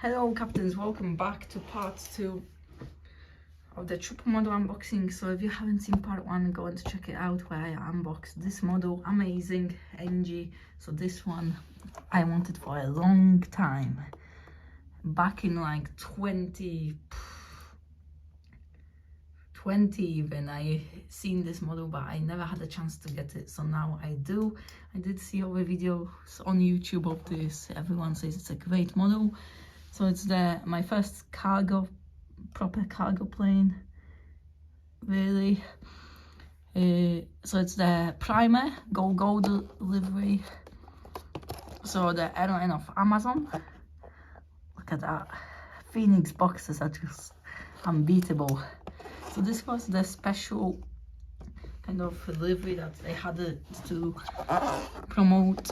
Hello captains, welcome back to part 2 of the triple model unboxing. So if you haven't seen part 1, go and check it out where I unboxed this model. Amazing NG. So this one I wanted for a long time, back in like 2020 even. I seen this model, but I never had a chance to get it, so now I do. I did see other videos on YouTube of this. Everyone says it's a great model. So it's my first proper cargo plane, really. So it's the primer, gold livery. So the airline of Amazon. Look at that. Phoenix boxes are just unbeatable. So this was the special kind of livery that they had to promote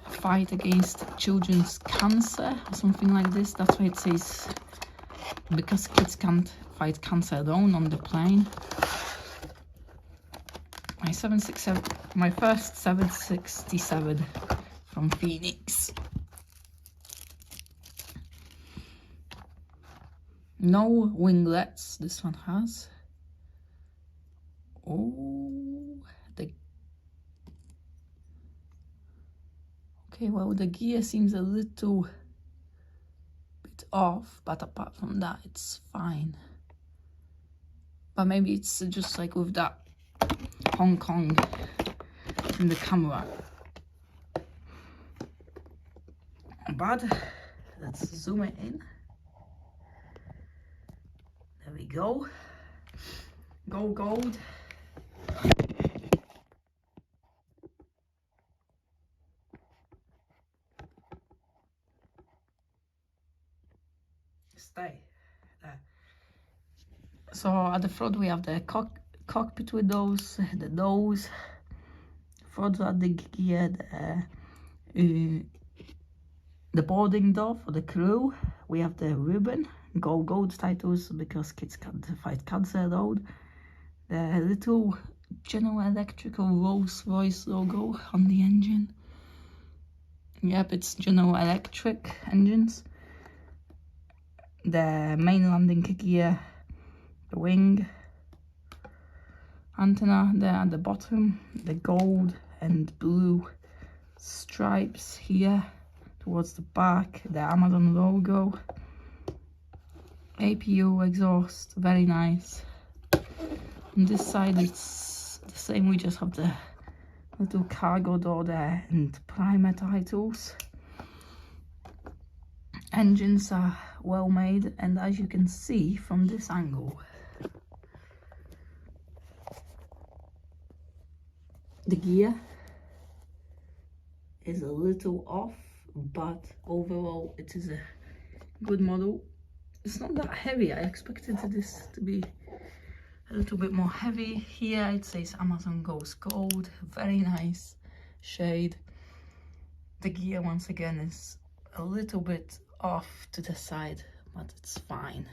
fight against children's cancer or something like this. That's why it says, because kids can't fight cancer alone on the plane. My first 767 from Phoenix. No winglets this one has. Well, the gear seems a little bit off, but apart from that it's fine. But maybe it's just like with that Hong Kong in the camera. But let's zoom it in. There we go. Gold. Stay there. So at the front we have the cockpit windows, the doors, front landing gear, the boarding door for the crew. We have the ribbon, gold titles because kids can't fight cancer alone. The little General Electrical Rolls-Royce logo on the engine. Yep, it's General Electric engines. The main landing gear, the wing, antenna there at the bottom, the gold and blue stripes here towards the back, the Amazon logo, APU exhaust, very nice. On this side it's the same, we just have the little cargo door there and primer titles. Engines are well made, and as you can see from this angle, the gear is a little off, but overall it is a good model. It's not that heavy. I expected this to be a little bit more heavy. Here it says Amazon Goes Gold, very nice shade. The gear once again is a little bit off to the side, but it's fine.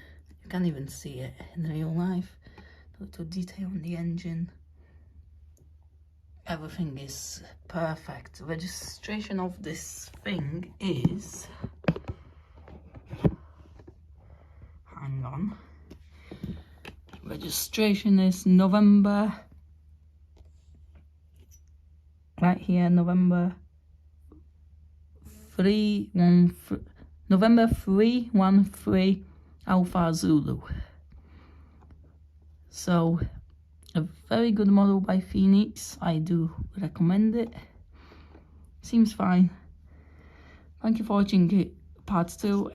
You can't even see it in real life. The little detail on the engine, everything is perfect. Registration of this thing is, hang on, registration is November, right here, November 313 Alpha Zulu. So a very good model by Phoenix. I do recommend it. Seems fine. Thank you for watching part 2.